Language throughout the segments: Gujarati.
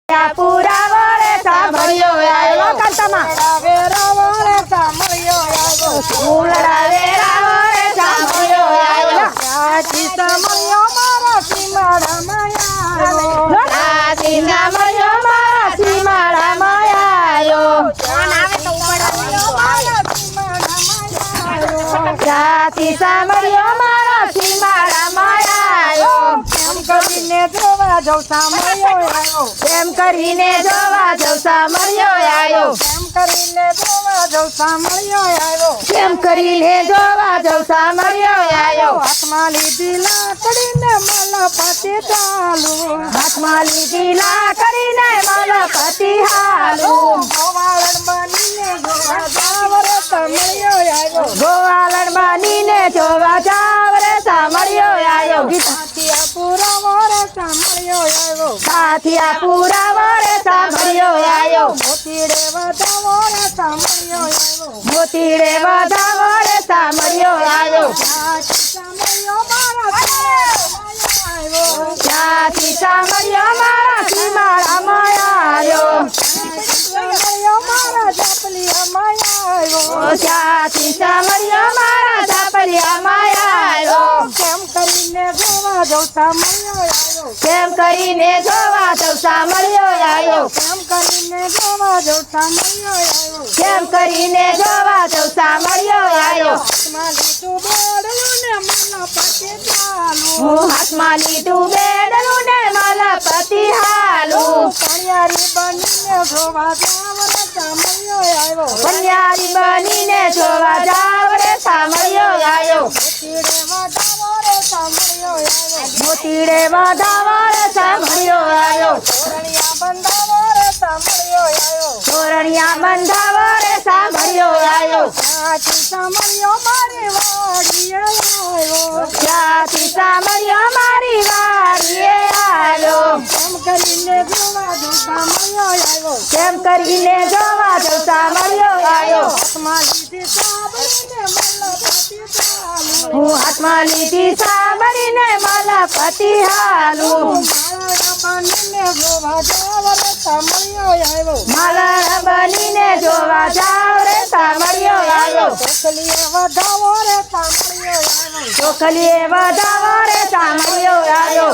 પુરાવો રે સાંભળ્યો આવ્યો કાંતામાં વેરાવો રે સાંભળ્યો આવ્યો ફૂલડા વેરાવો રે સાંભળ્યો આવ્યો સાચી સાંભળ્યો મારા સીમાડામાં આવ્યો સાચી સાંભળ્યો મારા સીમાડામાં આવ્યો સાચી સાંભળ્યો મારા સીમાડામાં આવ્યો એમ કરીને જોવા જઉં સાંભળ્યો આવ્યો એમ કરીને જોવા જઉં સાંભળ્યો આવ્યો એમ કરીને જોવા જઉં સાંભળ્યો આવ્યો એમ કરીને જોવા જઉં સાંભળ્યો આવ્યો હાથમાં લીધી લાકડીને માલા પાટી ચાલુ હાથમાં લીધી લાકડીને મારા પતિ હાલું ગોવાળણ બનીને જોવા જાવ રે સાંભળ્યો આવ્યો ગોવાલણ બનીને જોવા જાવ રે સાંભળ્યો આવ્યો સાચિયા પુરાવો રે સાંભળ્યો આવ્યો સાથિયા પુરાવો રે સાંભળ્યો આવ્યો મોતીડે વધાવો રે સાંભળ્યો આવ્યો મોતીડે વધાવો રે સાંભળ્યો આવ્યો સાચી સાંભળ્યો મારા આવ્યો સાથી સાંભળ્યો મારા સીમાડામાં આવ્યો સાંભળ્યો મારા જાપલિયામાં આવ્યો સાથી સાંભળ્યો મારા ઝાપલિયામાં આવ્યો કેમ કરીને જોવા જઉં સાંભળ્યો આવ્યો કેમ કરીને જોવા જઉં સાંભળ્યો આવ્યો કેમ કરીને જોવા જઉં સાંભળ્યો આવ્યો કેમ કરીને જોવા જઉં સાંભળ્યો આવ્યો હાથમાં લીધું બોડલું ને માલા પાટી ચાલુ હું હાથમાં લીધું બેડલું ને મારા પતિ હાલું કણિયારી બનીને જોવા જાવ રે સાંભળ્યો આવ્યો કન્યારી બનીને જોવા જાવ રે સાંભળ્યો આવ્યો મોતીડે વધાવો રે સાંભળ્યો આવ્યો તોરણિયા બંધાવો રે સાંભળ્યો આવ્યો સાચી સાંભળ્યો મારી વાડીએ આવ્યો સાથી સાંભળ્યો મારી વાડીએ આવ્યો એમ કરીને જોવા જો સાંભળ્યો આવ્યો કેમ કરીને જોવા જઉં સાંભળ્યો આવ્યો હાથમાં લીધી સાંભળીને મલ્લા પાટી ચાલુ હું હાથમાં લીધી સાંભળીને મારા પતિ હાલું માળા બનીને જોવા જાવ રે સાંભળ્યો આવ્યો મારા બનીને જોવા જાવ રે સાંભળ્યો આવ્યો કોકલીએ વધાવો રે સાંભળ્યો આવ્યો ચોખલીએ વધાવો રે સાંભળ્યો આવ્યો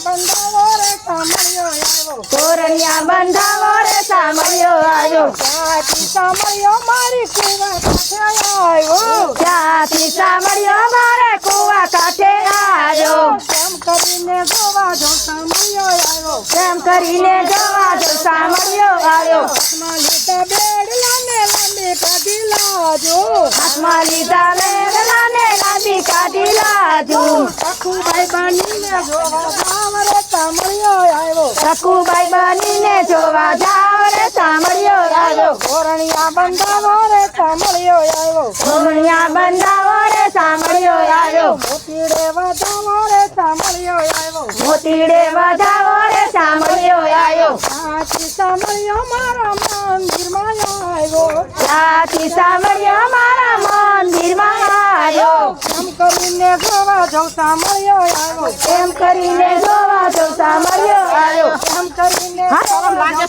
બંધાવો રે સાંભળ્યો આવ્યો તોરણિયા બંધાવો રે સાંભળ્યો આવ્યો સાચી સાંભળ્યો મારી કુવા કાંઠે આવ્યો ત્યાંથી સાંભળ્યો મારે કુવા કાંઠે આવ્યો કેમ કરીને જોવા જો સાંભળ્યો આવ્યો કેમ કરીને જોવા જઉં સાંભળ્યો આવ્યો હાથમાં લીધા બેડલા ને લાંબી કાઢી લાજો હાથમાં લીધા લેવલા ને લાંબી કાઢી લાજુ સખુભાઈ બનીને જોવા જાવ રે સાંભળ્યો આવ્યો સકુબાઈ બનીને જોવા જાવ રે સાંભળ્યો આવ્યો ધોરણિયા બંધાવો રે સાંભળ્યો આવ્યો તોરણિયા બંધાવો રે સાંભળ્યો આવ્યો મોતીડે વધાવો રે સાંભળ્યો આવ્યો મોતીડે વધાવો રે સાંભળ્યો આવ્યો સાચી સાંભળ્યો મારા મંદિરમાં આવ્યો સાથી સાંભળ્યો મારા મંદિરમાં આવ્યો એમ કરીને જોવા જઉં સાંભળ્યો આવ્યો એમ કરીને જોવા જઉં સાંભળ્યો આવ્યો એમ કરીને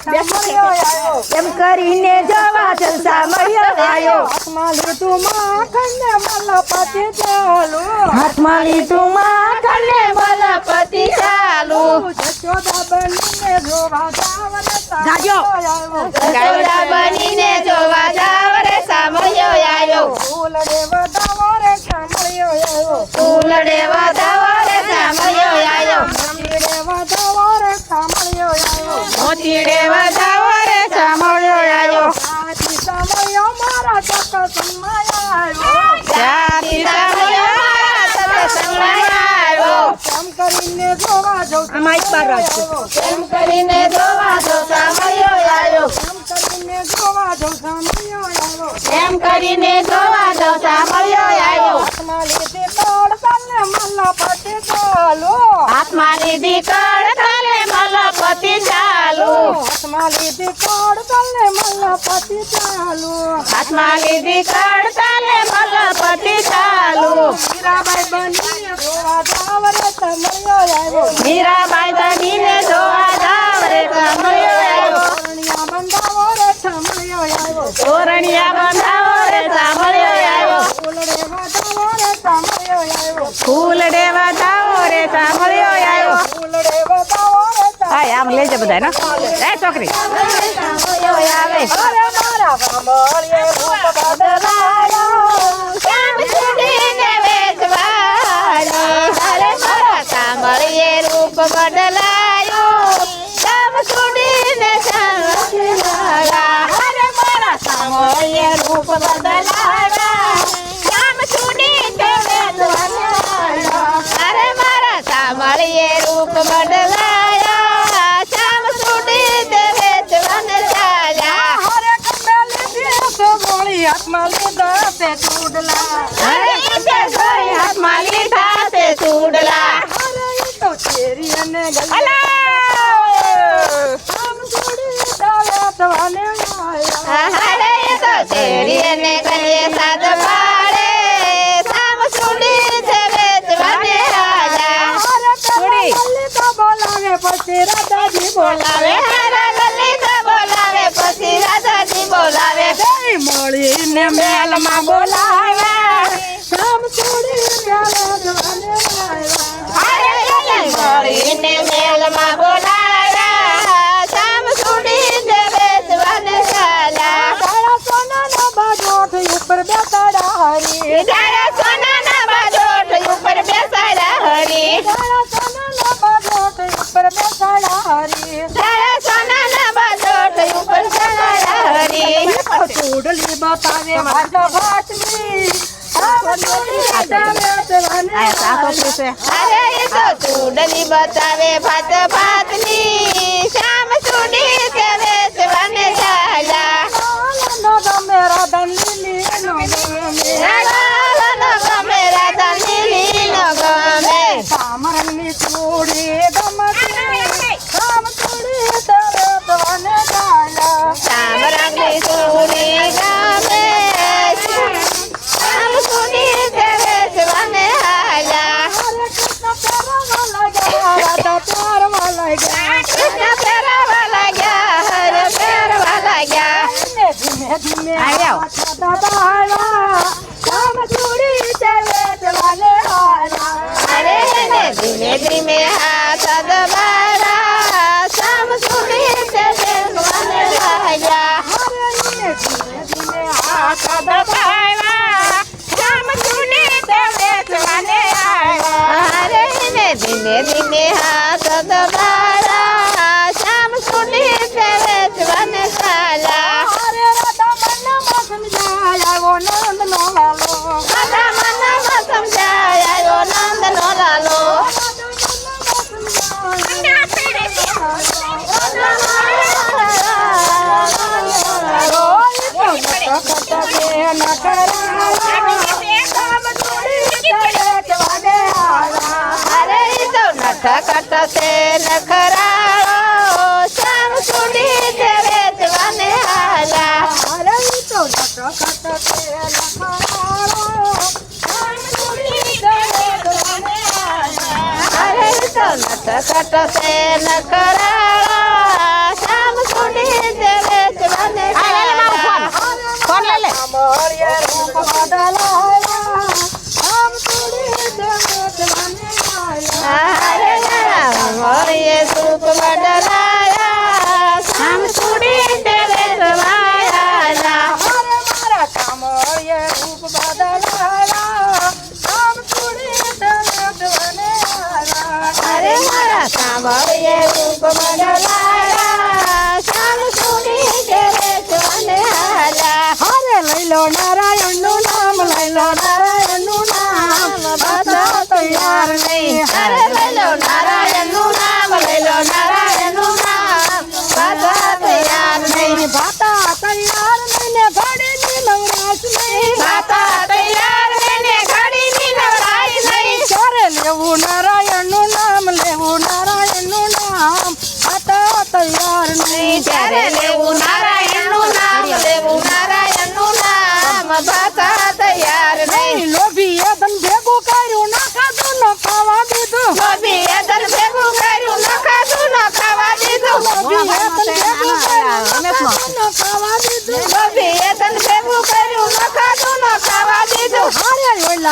સાંભળ્યો આવ્યો એમ કરીને જોવા જઉં સાંભળ્યો આવ્યો હાથમાં લીધું માખણ ને મલ્લા પાટી ચાલુ હાથમાં લીધું માખણ ને મારા પતિ ચાલુ જશોદા બનીને જોવા જાવ રે જાજો. સાંભળ્યો આવ્યો ગૌડા બનીને જોવા જાવ રે સાંભળ્યો આવ્યો ફૂલડે વધાવો રે સાંભળ્યો આવ્યો ફૂલડે વધાવો રે સાંભળ્યો આવ્યો મંદિરે વધાવો રે સાંભળ્યો આવ્યો મોતીડે વધાવો રે સાંભળ્યો આવ્યો સાચી સાંભળ્યો મારા સત્સંગમાં આવ્યો સાથી સાંભળ્યો મારા સત્સંગમાં આવ્યો કેમ કરીને જોવા જઉં આવ્યો એમ કરીને જોવા જઉં સાંભળ્યો આવ્યો કેમ કરીને જોવા જઉં સાંભળ્યો આવ્યો એમ કરીને જોવા જઉં સાંભળ્યો આવ્યો હાથમાં લીધી તોડતા ને મલ્લા પાટી ચાલુ હાથમાં લીધી કડતાલે મારા પતિ ચાલુ હાથમાં લીધી તોડતા ને મલ્લા પાટી ચાલુ હાથમાં લીધી કડતાલે મારા પતિ ચાલુ મીરાબાઈ બનીને જોવા જાવ રે સાંભળ્યો આવ્યો મીરાબાઈ બનીને જોવા જાવ રે સાંભળ્યો મણિયા બંધાવો રે સાંભળ્યો આવ્યો ફૂલડે વધાવો રે સાંભળ્યો આવ્યો ફૂલડે બતાવો રે સાંભળ્યો આવ્યો હા આમ લેજે બધા નો એ છોકરી સાંભળ્યો આવે અરે મારા સાંભળ્યે રૂપ બદલાયો શ્યામ સુધીને વેચવાયો અરે મારા સાંભળ્યે રૂપ બદલાયો શ્યામ સુધીને વેચવાયા અરે મારા સાંભળ્યે રૂપ બદલાયા શ્યામ સુધીને વેચવાયા અરે મારા સાંભળ્યે રૂપ બદલાયા શ્યામ સુધીને વેચવાને ચાલ્યા હરે કમલી દેશ ગોળી હાથમાં લીધા તે ચૂડલા હરે તે ગોળી હાથમાં લીધા તે ચૂડલા હરે ઈ તો ચેરી અને આમ છોડી દાવે તવાને આયા હરે ઈ તો ચેરી અને ગલે સાદ પાડે સામ છોડી દેવે તવાને આયા હરે છોડી લલિતા બોલાવે પછી રાધાજી બોલાવે હરે લલિતા બોલાવે પછી રાધાજી બોલાવે બે મળીને મેલમાં બોલાવે સામ છોડી દેવે તવાને આયા મળીને મેલમાં બોલાવ્યા શામ સુડી દેવે તવાને ચાલ્યા તારા સોનાના બાજોઠ ઉપર બેસાડા હરી તારા સોનાના બાજોઠ ઉપર બેસાડા હરી તારા સોનાના બાજોઠ ઉપર બેસાડા હરી તારા સોનાના બાજોઠ ઉપર બેસાડા હરી ચૂડલી બતાવે માતા ભાતની અરે એ તો ચૂડલી બતાવે ભાત ભાતની શ્યામ સુડી તે વેચવાને ચાલ્યા ન ગમે રાધા લીલી ન ગમે રાધા લીલી ન ગમે સામરની ચૂડી ગમતી સામ ચૂડી તે વેચવાને ચાલ્યા સામરની ચૂડી ગમે શ્યામ સુડી તે વેચવાને હાલ્યા કૃષ્ણ પહેરવા લાગ્યા હરે પહેરવા લાગ્યા ધીમે ધીમે આવ્યો શ્યામ સુડી તે વેચવાને હાલ્યા અરે ને ધીમે ધીમે હાથ દબાયા શ્યામ સુડી તે વેચવાને લાગ્યા હરે ધીમે ધીમે હાથ દબાયા શ્યામ સુડી તે વેચવાને આવ્યા હરે ને ધીમે ધીમે હાથ દબાયા શ્યામ સુડી તે વેચવાને ચાલ્યા હરે રાધા મનમાં સમજાયા નંદ નો લાલો રાધા મનમાં સમજાયા નંદ નો લાલો કટસે નખરાળો શ્યામ સુડી તે વેચવાને હાલ્યા અરે તો કટસે નખરાળો શ્યામ સુડી તે વેચવાને હાલ્યા અરે તો કટસે નખરાળો શ્યામ સુડી તે વેચવાને હાલ્યા ફોન લઈ લે સાંભળ્યે રૂપ બદલાયા શ્યામ સુડી તે વેચવાને હરે મળીએ સુખ બદલાયા શામ સુડી તે વેચવાયા હરે મારા કામળીએ રૂપ બદલાયા શામ સુડી તે વેચવાને હરે મારા કામળીએ રૂપ બદલાયા શામ સુડી તે વેચવાને હરે લઈ લો નારાયણનું નામ લઈ લો નારાયણનું નામ બધા તૈયાર નહીં હરે લઈ લો નારાયણનું નામ લઈ લો નારાયણનું નામ બધા તૈયાર નહીં ભાતા તૈયાર નહીં ને ઘડીની નવરાશ નહીં ભાતા તૈયાર નહીં ને ઘડીની નવરાશ નહીં ક્યારે લેવું નારાયણનું નામ લેવું નારાયણનું નામ ભાતા તૈયાર નહીં ત્યારે લેવું નારાયણનું નામ લેવું નારાયણનું નામ ભાતા તૈયાર નહીં લોભી ધન ભેગું કર્યું ના ખાધું ન ખાવા દીધું લોભી ધન ભેગું કર્યું ન ખાધું ન ખાવા દીધું લોભી ધન ભેગું કર્યું ન ખાધું ન ખાવા દીધું લોભી ધન ભેગું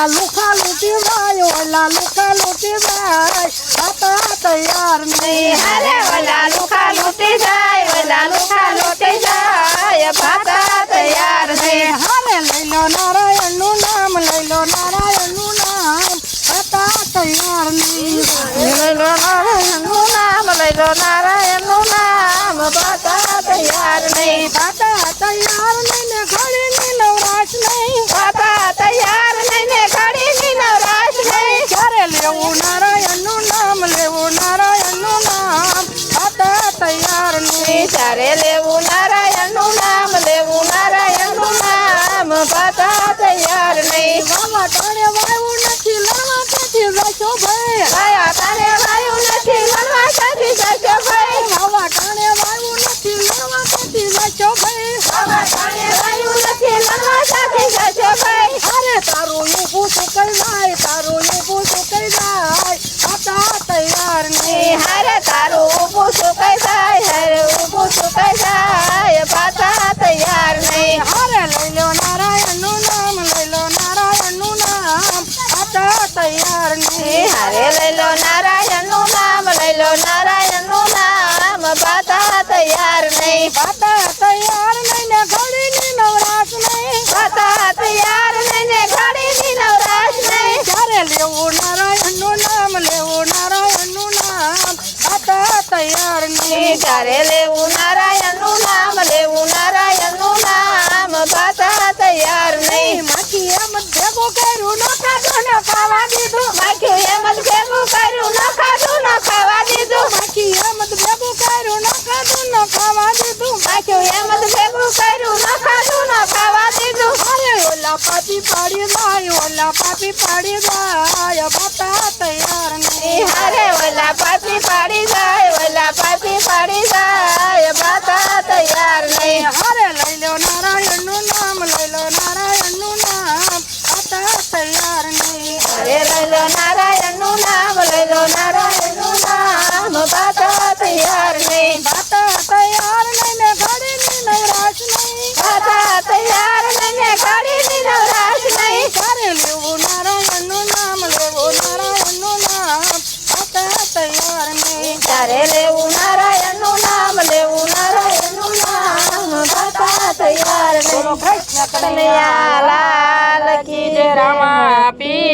ઓલા લુખા લૂટી જાય ઓલા લુખા લૂટી જાય હતા તૈયાર નહીં હારે ઓલા લુખા લૂટી જાય ઓલા લુખા લૂટી જાય ભાતા તૈયાર નહીં હારે લઈ લો નારાયણનું નામ લઈ લો નારાયણનું નામ હતા તૈયાર નહીં લઈ લો નારાયણનું નામ લઈ લો નારાયણનું નામ ભાતા તૈયાર નહીં હતા તૈયાર નહીં ને ઘડીની નવરાશ નહીં ભાતા તૈયાર નહીં ને ઘડીની નવરાશ નહીં ક્યારે લેવું નારાયણનું નામ લેવું નારાયણનું નામ હતા તૈયાર નહીં ચારે લેવું નારાયણનું નામ લેવું નારાયણનું નામ ભાતા તૈયાર નહીં વાવા ટાણે વાયું નથી લડવા ક્યાંથી જશો ભાઈ આયા તારે વાયુ નથી લડવા ક્યાંથી જશો ભાઈ વાવા ટાણે વાયું નથી લડવા ક્યાંથી જશો ભાઈ બાબા તારે વાયુ નથી લડવા ક્યાંથી જશો ભાઈ અરે તારું ઊભું સુકાઈ જાય તારું ઊભું સુકાઈ જાય હતા તૈયાર નહીં હારે તારું ઊભું સુકાઈ જાય હારે ઊભું સુકાઈ જાય ભાતા તૈયાર નહીં હારે લઈ લો નારાયણનું નામ લઈ લો નારાયણનું નામ હતા તૈયાર નહીં હારે લઈ લો નારાયણનું નામ લઈ લો નારાયણનું નામ ભાતા તૈયાર નહીં હતા તૈયાર નહીં ને ઘડીની નવરાશ નહીં ભાતા તૈયાર નહીં ને ઘડીની નવરાશ નહીં ક્યારે લેવું નારાયણનું નામ લેવું નારાયણનું નામ હતા તૈયાર નહીં ત્યારે લેવું નારાયણનું નામ લેવું નારાયણનું નામ ભાતા તૈયાર નહીં માખી એમ જ ભેગું કર્યું ન ખાધું ન ખાવા દીધું માખ્યું એમ જ ભેગું કર્યું ન ખાધું ન ખાવા દીધું માખી એમ જ ભેગું કર્યું ન ખાધું ન ખાવા દીધું માખ્યું એમ જ ભેગું કર્યું ન ખાધું ન ખાવા દીધું અરે ઓલા પાપી પાડી જાય ઓલા પાપી પાડી જાય ભાતા તૈયાર નહીં હારે ઓલા પાપી પાડી જાય ઓલા પાપી પાડી જાય ભાતા તૈયાર નહીં હારે લઈ લો નારાયણનું નામ લઈ લો નારાયણનું નામ હતા તૈયાર નહીં અરે લઈ લો નારાયણનું નામ લઈ લો નારાયણનું નામ ભાતા તૈયાર નહીં ભાતા તૈયાર નહીં ને ઘડીની નવરાશ નહીં ભાતા તૈયાર નહીં ને ઘડીની નવરાશ નહીં ક્યારે લેવું નારાયણનું નામ લેવું નારાયણનું નામ હતા તૈયાર નહીં ત્યારે લેવું નારાયણનું નામ લેવું નારાયણનું નામ ભાતા તૈયાર નહીં કૃષ્ણ કનૈયા લાલ કી જય રામા પી